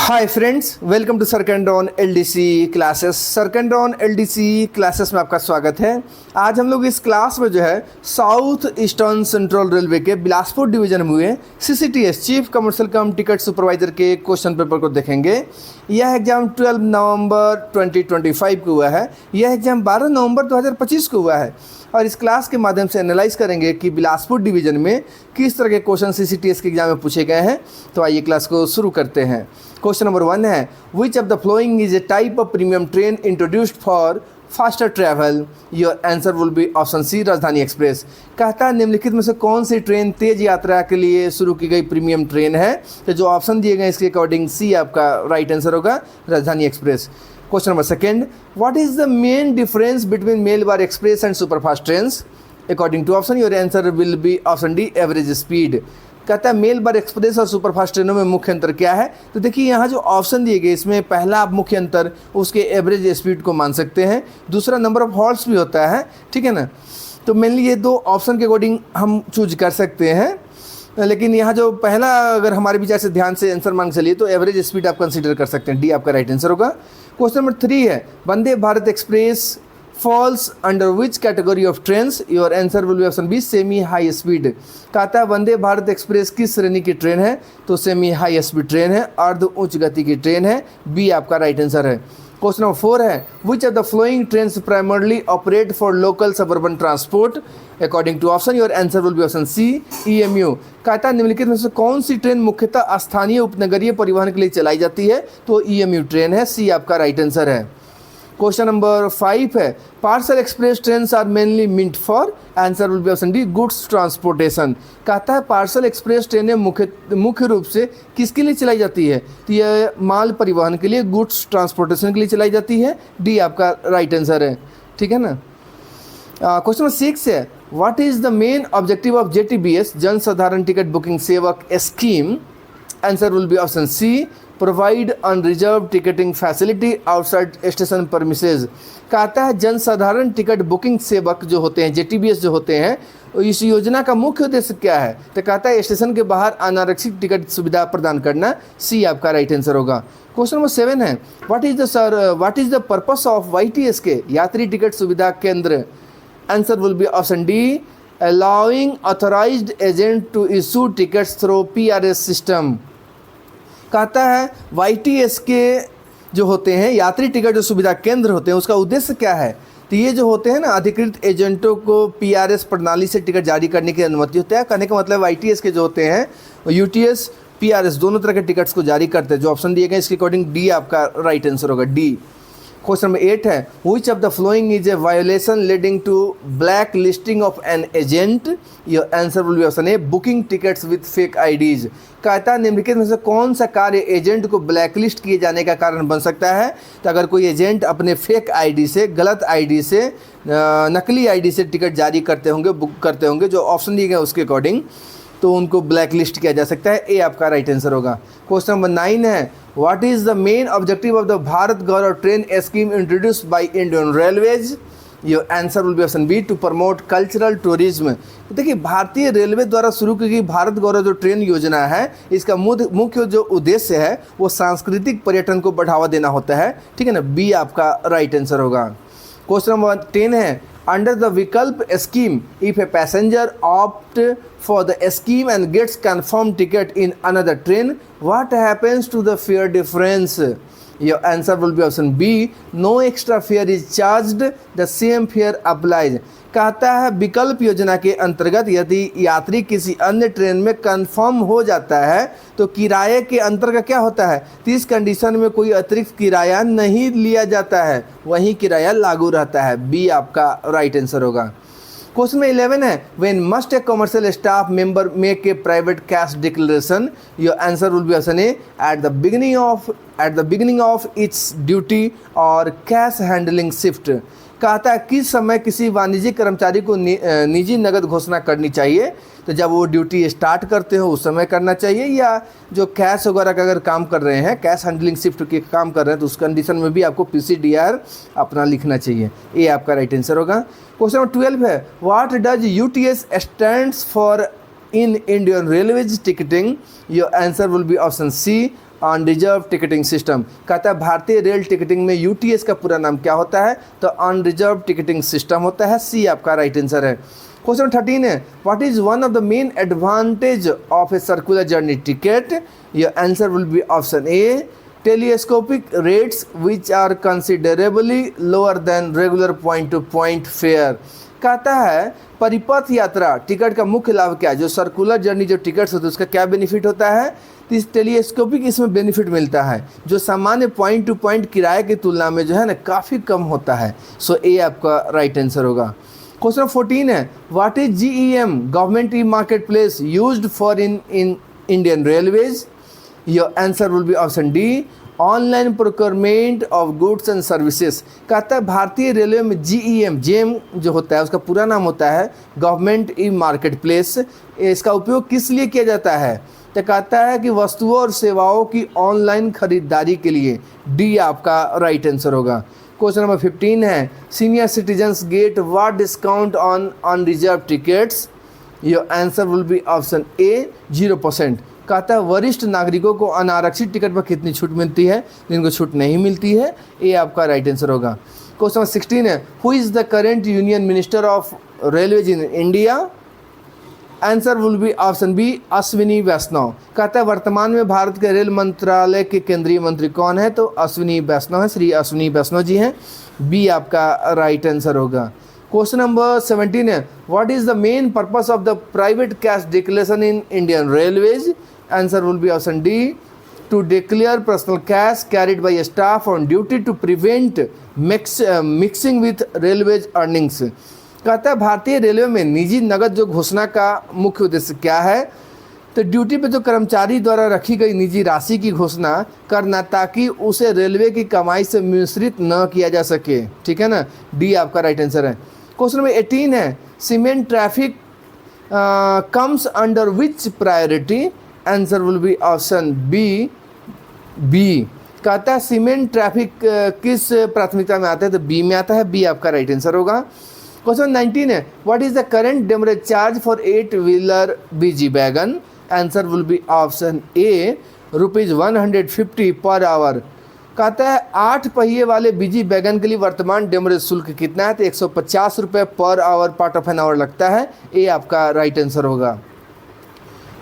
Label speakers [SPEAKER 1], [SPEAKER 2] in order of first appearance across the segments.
[SPEAKER 1] Hi friends, welcome to सरकंडॉन L D C classes. सरकंडॉन L D C classes में आपका स्वागत है। आज हम लोग इस क्लास में जो है साउथ ईस्टर्न सेंट्रल रेलवे के बिलासपुर डिवीजन में हुए C C T S chief commercial cum ticket supervisor के क्वेश्चन पेपर को देखेंगे। यह एग्ज़ाम 12 नवंबर 2025 को हुआ है। यह एग्ज़ाम 12 नवंबर 2025 को हुआ है और इस क्लास के माध्यम से एनालाइज करेंगे कि बिलासपुर डिवीजन में किस तरह के क्वेश्चन सीसीटीएस के एग्जाम में पूछे गए हैं। तो आइए क्लास को शुरू करते हैं। क्वेश्चन नंबर 1 है, which of the following is a type of premium train introduced for faster travel. Your answer will be option C, Rajdhani express. कहता है निम्नलिखित में से कौन सी ट्रेन तेज यात्रा के लिए शुरू की गई प्रीमियम ट्रेन है। तो जो ऑप्शन दिए गए इसके अकॉर्डिंग सी आपका राइट आंसर होगा, राजधानी express. Question number 2, what is the main difference between mail bar express and superfast trains? According to option, your answer will be option D, average speed। कहता है मेल बार express और superfast ट्रेनों में मुख्य अंतर क्या है। तो देखिए यहाँ जो ऑप्शन दिए गए इसमें पहला आप मुख्य अंतर उसके एवरेज स्पीड को मान सकते हैं, दूसरा नंबर ऑफ हॉल्ट्स भी होता है, ठीक है ना। तो मेनली ये दो ऑप्शन के अकॉर्डिंग हम चूज कर सकते हैं, लेकिन यहाँ जो पहला अगर हमारे विचार से ध्यान से आंसर मांग चलिए तो एवरेज स्पीड आप कंसीडर कर सकते हैं। डी आपका राइट आंसर होगा। क्वेश्चन नंबर 3 है, Vande Bharat express falls under which category of trains. Your answer will be option B, semi high speed. कहता है वंदे भारत एक्सप्रेस किस श्रेणी की ट्रेन है। तो सेमी हाई स्पीड ट्रेन है, अर्ध उच्च गति की ट्रेन है। बी आपका राइट आंसर है। क्वेश्चन नंबर 4 है, which of the following trains primarily operate for local suburban transport. According to option, your answer will be option C, EMU. कहता है निम्नलिखित में से कौन सी ट्रेन मुख्यतः स्थानीय उपनगरीय परिवहन के लिए चलाई जाती है। तो ईएमयू ट्रेन है। सी आपका राइट आंसर है। क्वेश्चन नंबर 5 है, parcel express train are mainly meant for. Answer will be option D, goods transportation. कहता है पार्सल एक्सप्रेस ट्रेनें मुख्य रूप से किसके लिए चलाई जाती है। तो यह माल परिवहन के लिए, गुड्स ट्रांसपोर्टेशन के लिए चलाई जाती है। डी आपका राइट आंसर है, ठीक है ना। क्वेश्चन नंबर 6 है, what is the main objective of J T B S Jan Sadharan ticket booking Sevak scheme. Answer will be option C, provide unreserved ticketing facility outside station premises. कहता है जन साधारण टिकट बुकिंग सेवक जो होते हैं, जेटीबीएस जो होते हैं, इस योजना का मुख्य उद्देश्य क्या है। तो कहता है स्टेशन के बाहर अनारक्षित टिकट सुविधा प्रदान करना। सी आपका राइट आंसर होगा। क्वेश्चन नंबर 7 है, what is the purpose of YTSK Yatri ticket Suvidha Kendra. Answer will be option D, allowing authorised agent to issue tickets through PRS system. कहता है YTSK जो होते हैं यात्री टिकट जो सुविधा केंद्र होते हैं उसका उद्देश्य क्या है। तो ये जो होते हैं ना, अधिकृत एजेंटों को PRS प्रणाली से टिकट जारी करने की अनुमति होती है। कहने का मतलब YTSK जो होते हैं UTS PRS दोनों तरह के टिकट्स को जारी करते हैं। जो ऑप्शन दिए गए इसके अकॉर्डिंग डी आपका राइट आंसर होगा, डी। क्वेश्चन नंबर 8 है, which of the following is a violation leading to black listing of an agent. Your answer will be option A, booking tickets with fake IDs. कहता है निम्नलिखित में से कौन सा कार्य एजेंट को ब्लैक लिस्ट किए जाने का कारण बन सकता है। तो अगर कोई एजेंट अपने फेक आईडी से, गलत आईडी से, नकली आईडी से टिकट जारी करते होंगे, बुक करते होंगे, जो ऑप्शन दिए गए उसके अकॉर्डिंग, तो उनको ब्लैक लिस्ट किया जा सकता है। ए आपका राइट आंसर होगा। क्वेश्चन नंबर 9 है, what is the main objective of the Bharat Gaurav train scheme introduced by Indian railways. Your answer will be option B, to promote cultural tourism. तो देखिए भारतीय रेलवे द्वारा शुरू की गई भारत गौरव जो ट्रेन योजना है, इसका मुख्य जो उद्देश्य है वो सांस्कृतिक पर्यटन को बढ़ावा देना होता है, ठीक है ना। बी आपका राइट आंसर होगा। क्वेश्चन नंबर 10 है, under the विकल्प scheme, if a passenger opt for the scheme and gets confirmed ticket in another train, what happens to the fare difference? Your answer will be option B, no extra fare is charged, the same fare applies। कहता है विकल्प योजना के अंतर्गत यदि यात्री किसी अन्य ट्रेन में कंफर्म हो जाता है तो किराए के अंतर का क्या होता है। तो इस कंडीशन में कोई अतिरिक्त किराया नहीं लिया जाता है, वही किराया लागू रहता है। बी आपका राइट आंसर होगा। क्वेश्चन में 11 है, when must A commercial staff member make a private cash declaration. Your answer will be option A, at the beginning of its duty और कैश हैंडलिंग शिफ्ट। कहता है किस समय किसी वाणिज्यिक कर्मचारी को निजी नगद घोषणा करनी चाहिए। तो जब वो ड्यूटी स्टार्ट करते हो उस समय करना चाहिए, या जो कैश वगैरह का अगर काम कर रहे हैं, कैश हैंडलिंग शिफ्ट के काम कर रहे हैं, तो उस कंडीशन में भी आपको PCDR अपना लिखना चाहिए। ये आपका राइट आंसर होगा। क्वेश्चन नंबर 12 है, what does UTS stands for in Indian Railways ticketing? Your answer will be option C, on reserve ticketing system. कहता है भारतीय रेल टिकटिंग में यूटीएस का पूरा नाम क्या होता है? तो ऑन रिजर्व टिकटिंग सिस्टम होता है। सी आपका राइट आंसर है। क्वेश्चन 13 है, what is one of the main advantage of a circular journey ticket? Your answer will be option A, telescopic rates which are considerably lower than regular point to point fare. कहता है परिपथ यात्रा ticket का मुख्य लाभ क्या है? जो सर्कुलर जर्नी जो टिकट्स होते हैं उसका क्या बेनिफिट होता है? तो इस टेलीस्कोपिक इसमें बेनिफिट मिलता है जो सामान्य पॉइंट टू पॉइंट किराए की तुलना में जो है ना काफ़ी कम होता है। सो ए आपका राइट आंसर होगा। क्वेश्चन 14 है, what is GEM government e market place used for in Indian railways? Your answer will be option D, online procurement of goods and services. कहता है भारतीय रेलवे में GEM जो होता है उसका पूरा नाम होता है गवर्नमेंट ई मार्केट प्लेस। इसका उपयोग किस लिए किया जाता है? तो कहता है कि वस्तुओं और सेवाओं की ऑनलाइन खरीदारी के लिए। डी आपका राइट आंसर होगा। क्वेश्चन नंबर 15 है, senior citizens get what discount on reserve tickets? Your answer will be option ए, 0%। कहता है वरिष्ठ नागरिकों को अनारक्षित टिकट पर कितनी छूट मिलती है? जिनको छूट नहीं मिलती है। ए आपका राइट आंसर होगा। क्वेश्चन नंबर 16 है, who is the current union minister of railways in India? Answer will be option B, Ashwini Vaishnaw. कहता है वर्तमान में भारत के रेल मंत्रालय के केंद्रीय मंत्री कौन है? तो अश्विनी वैष्णव है, श्री अश्विनी वैष्णव जी हैं। बी आपका राइट आंसर होगा। क्वेश्चन नंबर 17 है, what is the main purpose of the private cash declaration in Indian railways? Answer will be option D, to declare personal cash carried by staff on duty to prevent mixing with railways earnings. कहता है भारतीय railway में निजी नकद जो घोषणा का मुख्य उद्देश्य क्या है? तो ड्यूटी पे जो कर्मचारी द्वारा रखी गई निजी राशि की घोषणा करना ताकि उसे रेलवे की कमाई से मिश्रित न किया जा सके। ठीक है ना, डी आपका राइट आंसर है। क्वेश्चन नंबर 18 है, cement traffic comes under which priority? Answer will be option B. कहता है सीमेंट ट्रैफिक किस प्राथमिकता में आता है? तो बी में आता है। बी आपका राइट आंसर होगा। क्वेश्चन 19 है, what is the current demurrage charge for 8 wheeler BG wagon? Answer will be option A, ₹150 per hour. कहता है 8 पहिए वाले BG वैगन के लिए वर्तमान डेमरेज शुल्क कितना है? तो 150 रुपये per hour part of an hour लगता है। ए आपका राइट आंसर होगा।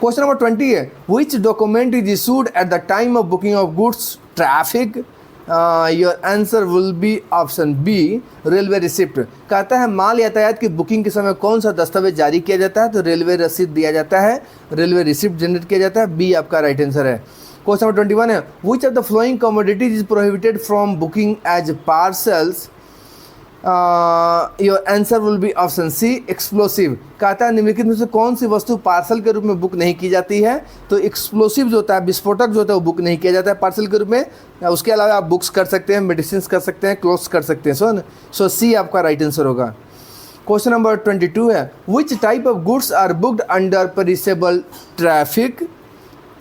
[SPEAKER 1] क्वेश्चन नंबर 20 है, which document is issued at the time of booking of goods traffic? Your answer will be option B, railway receipt. कहता है माल यातायात की booking के समय कौन सा दस्तावेज जारी किया जाता है? तो रेलवे रसीद दिया जाता है, रेलवे रिसिप्ट जनरेट किया जाता है। बी आपका राइट आंसर है। क्वेश्चन नंबर 21 है, which of the following commodities is prohibited from booking as parcels? Your answer will be option C, explosive. कहता है निम्नलिखित में से कौन सी वस्तु पार्सल के रूप में बुक नहीं की जाती है? तो एक्सप्लोसिव जो होता है, विस्फोटक जो होता है वो बुक नहीं किया जाता है पार्सल के रूप में। उसके अलावा आप बुक्स कर सकते हैं, मेडिसिन कर सकते हैं, क्लोथ्स कर सकते हैं। सो सी आपका राइट आंसर होगा। क्वेश्चन नंबर 22 है, which type of goods are booked under perishable traffic?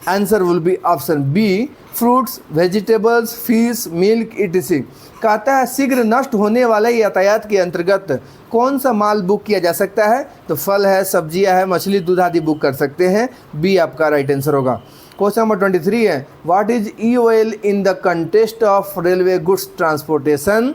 [SPEAKER 1] Answer will be option B, fruits, vegetables, fish, milk etc। कहता है शीघ्र नष्ट होने वाले यातायात के अंतर्गत कौन सा माल बुक किया जा सकता है? तो फल है, सब्जियां है, मछली, दूध आदि बुक कर सकते हैं। बी आपका राइट आंसर होगा। क्वेश्चन नंबर 23 है, what is EOL in the context of railway goods transportation?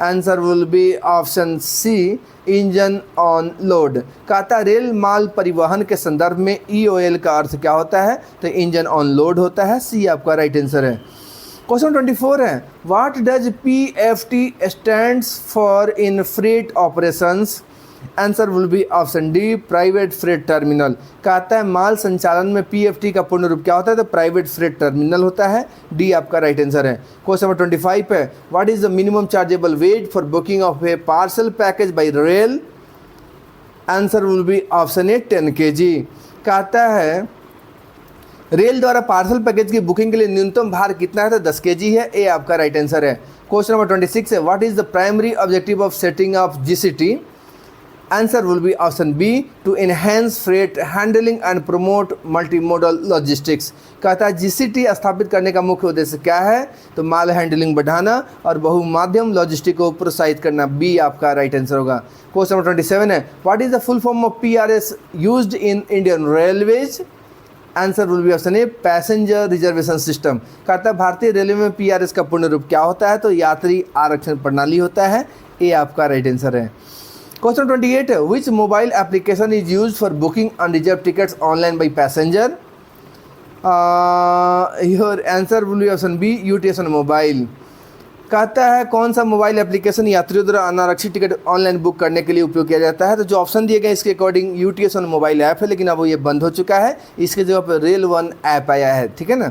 [SPEAKER 1] Answer will be option C, engine on load. कहता रेल माल परिवहन के संदर्भ में EOL का अर्थ क्या होता है? तो इंजन ऑन लोड होता है। सी आपका राइट आंसर है। क्वेश्चन 24 है, what does PFT stands for in freight operations? Answer will be option D, private freight terminal. कहता है माल संचालन में PFT का पूर्ण रूप क्या होता है? तो प्राइवेट फ्रेट टर्मिनल होता है। डी आपका राइट आंसर है। क्वेश्चन नंबर 25 है, what is the minimum chargeable weight for booking of a parcel package by rail? Answer will be option A, 10 kg। कहता है रेल द्वारा पार्सल पैकेज की booking के लिए न्यूनतम भार कितना है? तो 10 kg है। ए आपका राइट आंसर है। क्वेश्चन नंबर 26 है, what is the primary objective of setting of GCT? Answer will be option B, to enhance freight handling and promote multimodal logistics. कहता है GCT स्थापित करने का मुख्य उद्देश्य क्या है? तो माल हैंडलिंग बढ़ाना और बहुमाध्यम लॉजिस्टिक को प्रोत्साहित करना। बी आपका राइट आंसर होगा। क्वेश्चन नंबर 27 है, what is the full form of PRS used in Indian railways? Answer will be option a passenger reservation system. कहता है भारतीय रेलवे में पीआरएस का पूर्ण रूप क्या होता है, तो यात्री आरक्षण प्रणाली होता है। ए आपका राइट आंसर है। Question 28, which mobile application is use for booking unreserve tickets online by passenger. Your answer will be option B UTS mobile. कहता है कौन सा मोबाइल एप्लीकेशन यात्रियों द्वारा अनारक्षित टिकट ऑनलाइन बुक करने के लिए उपयोग किया जाता है, तो जो ऑप्शन दिए गए इसके अकॉर्डिंग यूटीएस मोबाइल ऐप है, लेकिन अब वो ये बंद हो चुका है। इसके जगह पर रेल वन ऐप आया है, ठीक है ना।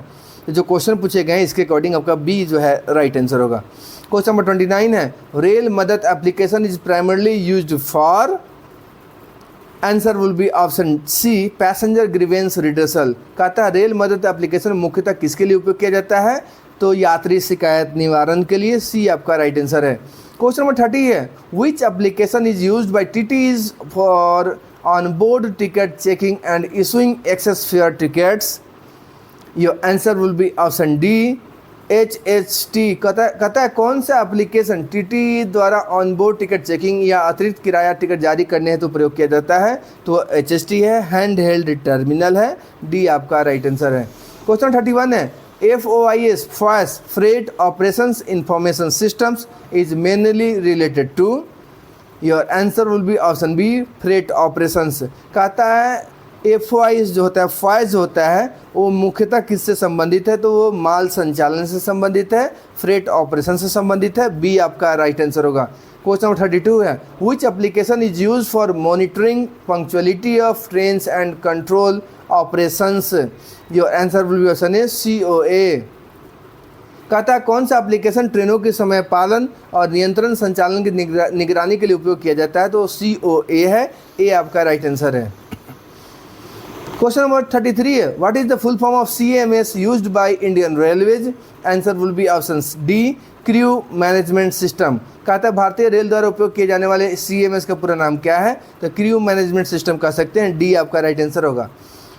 [SPEAKER 1] तो जो क्वेश्चन पूछे गए इसके अकॉर्डिंग आपका बी जो है राइट आंसर होगा। क्वेश्चन नंबर 29 है, rail Madad application is primarily used for. Answer will be option C passenger grievance redressal. कहता है रेल मदद एप्लीकेशन मुख्यतः किसके लिए उपयोग किया जाता है, तो यात्री शिकायत निवारण के लिए। सी आपका राइट आंसर है। क्वेश्चन नंबर 30 है, which application is used by TTs for on board ticket checking and issuing excess fare tickets. Your answer will be option D HHT। कहता है कौन सा एप्लीकेशन टीटी द्वारा ऑन बोर्ड टिकट चेकिंग या अतिरिक्त किराया ticket जारी करने हेतु प्रयोग किया जाता है, तो HHT है, हैंड हेल्ड टर्मिनल है। डी आपका राइट आंसर है। क्वेश्चन 31 है, FOIS Fast Freight Operations Information Systems is mainly related to। Your answer will be option B Freight Operations। कहता है FOIS जो होता है, FOIS होता है वो मुख्यतः किससे संबंधित है, तो वो माल संचालन से संबंधित है, फ्रेट ऑपरेशन से संबंधित है। बी आपका राइट आंसर होगा। क्वेश्चन नंबर 32 है, which application is use for monitoring punctuality of trains and control operations. Your answer will be option A COA। कहता है कौन सा एप्लीकेशन ट्रेनों के समय पालन और नियंत्रण संचालन की निगरानी के लिए उपयोग किया जाता है, तो COA है। ए आपका राइट आंसर है। क्वेश्चन नंबर 33 है, what is the full form of CMS used by Indian railways. Answer will be option D crew management system. कहता है भारतीय रेल द्वारा उपयोग किए जाने वाले CMS का पूरा नाम क्या है, तो क्रू मैनेजमेंट सिस्टम कह सकते हैं। डी आपका राइट आंसर होगा।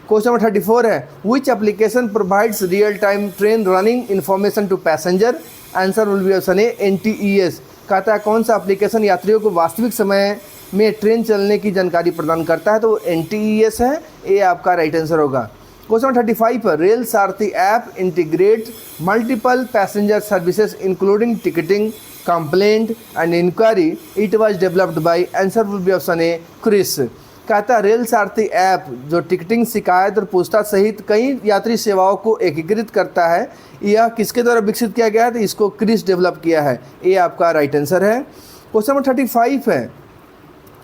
[SPEAKER 1] क्वेश्चन नंबर 34 है, which application provides real time train running information to passenger. Answer will be option A NTES। कहता है कौन सा एप्लीकेशन यात्रियों को वास्तविक समय में ट्रेन चलने की जानकारी प्रदान करता है, तो NTES है। ए आपका राइट आंसर होगा। क्वेश्चन 35 पर, rail Saarthi app integrate multiple passenger services including ticketing complaint and inquiry. It was developed by. Answer will be option A CRIS. कहता है रेल सारथी ऐप जो टिकटिंग शिकायत और पूछताछ सहित कई यात्री सेवाओं को एकीकृत करता है, यह किसके द्वारा विकसित किया गया है, तो इसको क्रिस डेवलप किया है। ए आपका राइट आंसर है। क्वेश्चन नंबर 35 है।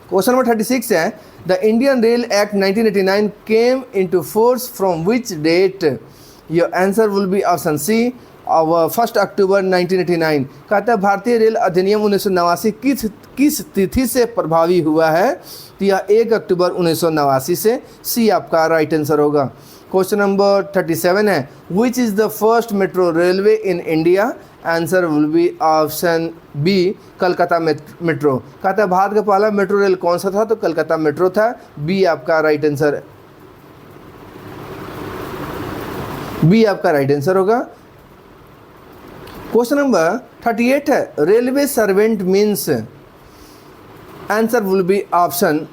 [SPEAKER 1] क्वेश्चन नंबर 36 है, the Indian rail act 1989 came into force from which date. Your answer will be option C 1 October 1989। कहता है भारतीय रेल अधिनियम 1989 किस तिथि से प्रभावी हुआ है, तो यह 1 अक्टूबर 1989 से। सी आपका राइट आंसर होगा। क्वेश्चन नंबर 37 है, which is the first metro railway in India. Answer will be option B Calcutta metro. कहता है भारत का पहला मेट्रो रेल कौन सा था, तो कलकत्ता मेट्रो था। बी आपका राइट आंसर, बी आपका राइट आंसर होगा। क्वेश्चन नंबर 38 है, railway servant means. Answer will be option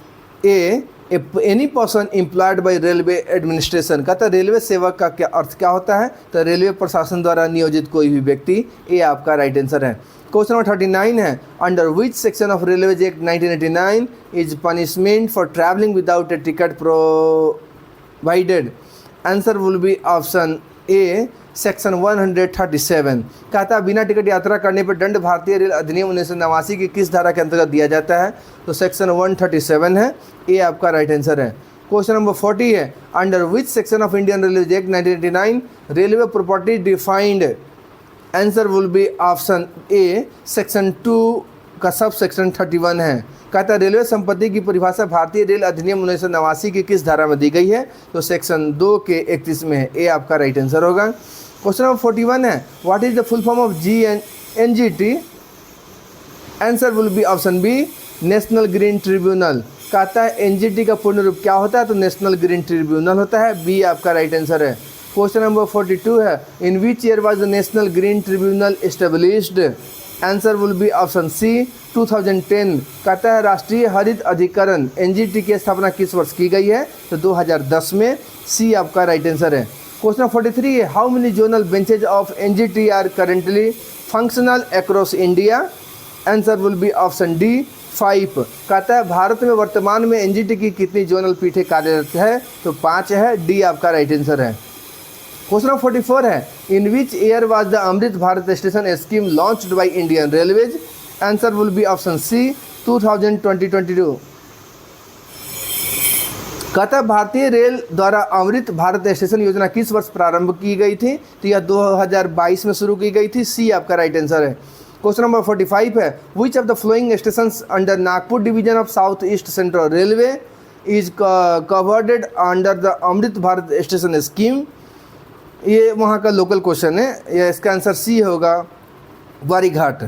[SPEAKER 1] A any person employed by railway administration. कहता है रेलवे सेवक का क्या अर्थ क्या होता है, तो रेलवे प्रशासन द्वारा नियोजित कोई भी व्यक्ति। ए आपका राइट आंसर है। क्वेश्चन नंबर 39 है, under which section of railways act 1989 is punishment for travelling without A ticket provided. Answer will be option A section 137। कहता है बिना टिकट यात्रा करने पर दंड भारतीय रेल अधिनियम 1989 की किस धारा के अंतर्गत दिया जाता है, तो सेक्शन 137 है। ए आपका राइट आंसर है। क्वेश्चन नंबर 40 है, under which section of Indian railway act 1989 railway property defined. Answer will be option A section 2 का सब सेक्शन 31 है। कहता है रेलवे संपत्ति की परिभाषा भारतीय रेल अधिनियम 1989 की किस धारा में दी गई है, तो सेक्शन 2 के 31 में है। ए आपका राइट आंसर होगा। क्वेश्चन नंबर 41 है, what is the full form of GNGT। Answer will be option B national green tribunal. कहता है NGT का पूर्ण रूप क्या होता है, तो नेशनल ग्रीन ट्रिब्यूनल होता है। बी आपका राइट आंसर है। क्वेश्चन नंबर 42 है, in which year was the National green Tribunal established. Answer will be option C 2010। कहता है राष्ट्रीय हरित अधिकरण एनजीटी की स्थापना किस वर्ष की गई है? तो 2010 में। सी आपका राइट आंसर है। क्वेश्चन 43 है, how many zonal benches of NGT are currently functional across India? Answer will be option D 5। कहता है भारत में वर्तमान में एनजीटी की कितनी जोनल पीठें कार्यरत है? तो 5 है। डी आपका राइट आंसर है। क्वेश्चन 44 है, in which year was the Amrit Bharat station scheme launched by Indian railways? Answer will be option C 2022। कहता है भारतीय रेल द्वारा अमृत भारत स्टेशन योजना किस वर्ष प्रारंभ की गई थी? तो यह 2022 में शुरू की गई थी। सी आपका राइट आंसर है। क्वेश्चन नंबर 45 है, which of the following stations under Nagpur division of South East Central Railway is covered under the Amrit Bharat station scheme? ये वहाँ का लोकल क्वेश्चन है। या इसका आंसर सी होगा ग्वारीघाट।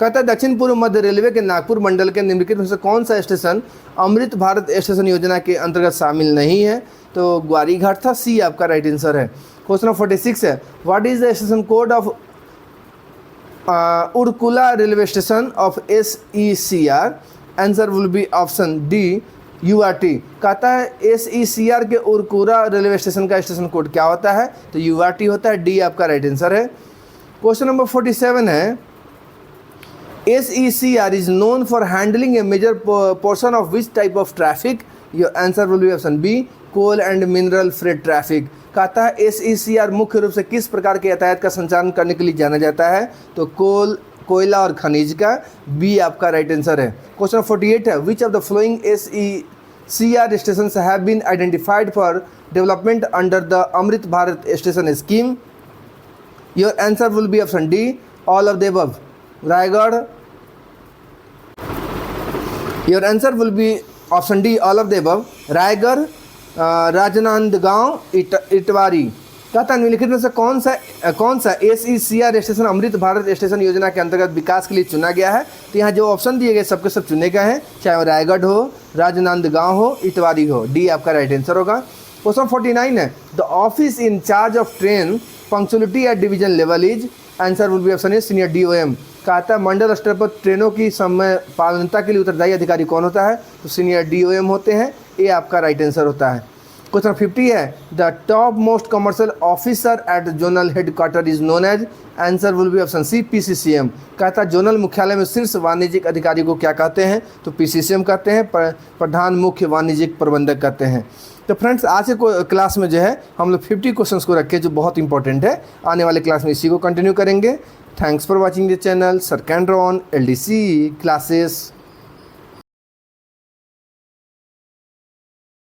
[SPEAKER 1] कहता है दक्षिण पूर्व मध्य रेलवे के नागपुर मंडल के निम्नलिखित में से कौन सा स्टेशन अमृत भारत स्टेशन योजना के अंतर्गत शामिल नहीं है? तो ग्वारीघाट था। सी आपका राइट आंसर है। क्वेश्चन 46 है, what is the station code of Urkula railway station of SECR? Answer will be option D URT। कहता है SECR के उरकुला रेलवे स्टेशन का स्टेशन कोड क्या होता है? तो URT होता है। डी आपका राइट आंसर है। क्वेश्चन नंबर 47 है, SECR is known for handling a major portion of which type of traffic? Your answer will be option B, coal and mineral freight traffic। कहता है SECR मुख्य रूप से किस प्रकार के यातायात का संचालन करने के लिए जाना जाता है? तो कोयला और खनिज का। बी आपका राइट आंसर है। क्वेश्चन 48 है, which of the following SECR stations have been identified for development under the Amrit Bharat station scheme? Your answer will be option D all of the above. Raigarh. Your answer will be option D all of the above. Raigarh, Rajnandgaon, Itwari. कहता है निम्नलिखित में से कौन सा SECR station Amrit Bharat station योजना के अंतर्गत विकास के लिए चुना गया है? तो यहाँ जो ऑप्शन दिए गए सबके सब चुने गए हैं, चाहे वो रायगढ़ हो, राजनांदगांव हो, इटवारी हो। डी आपका राइट आंसर होगा। क्वेश्चन 49 है, the office in charge of train punctuality at division level is? Answer will be option A senior DOM। कहता है मंडल स्तर पर ट्रेनों की समय पालनता के लिए उत्तरदायी अधिकारी कौन होता है? तो सीनियर DOM होते हैं। ए आपका राइट आंसर होता है। क्वेश्चन 50 है, the top most commercial officer at zonal headquarter is known as? Answer will be option C PCCM। कहता है जोनल मुख्यालय में शीर्ष वाणिज्यिक अधिकारी को क्या कहते हैं? तो PCCM कहते हैं, प्रधान मुख्य वाणिज्यिक प्रबंधक कहते हैं। तो फ्रेंड्स आज के क्लास में जो है हम लोग 50 क्वेश्चंस को रखे जो बहुत इंपॉर्टेंट है। आने वाले क्लास में इसी को कंटिन्यू करेंगे। Thanks for watching the channel सरकैंड्रॉन LDC क्लासेस।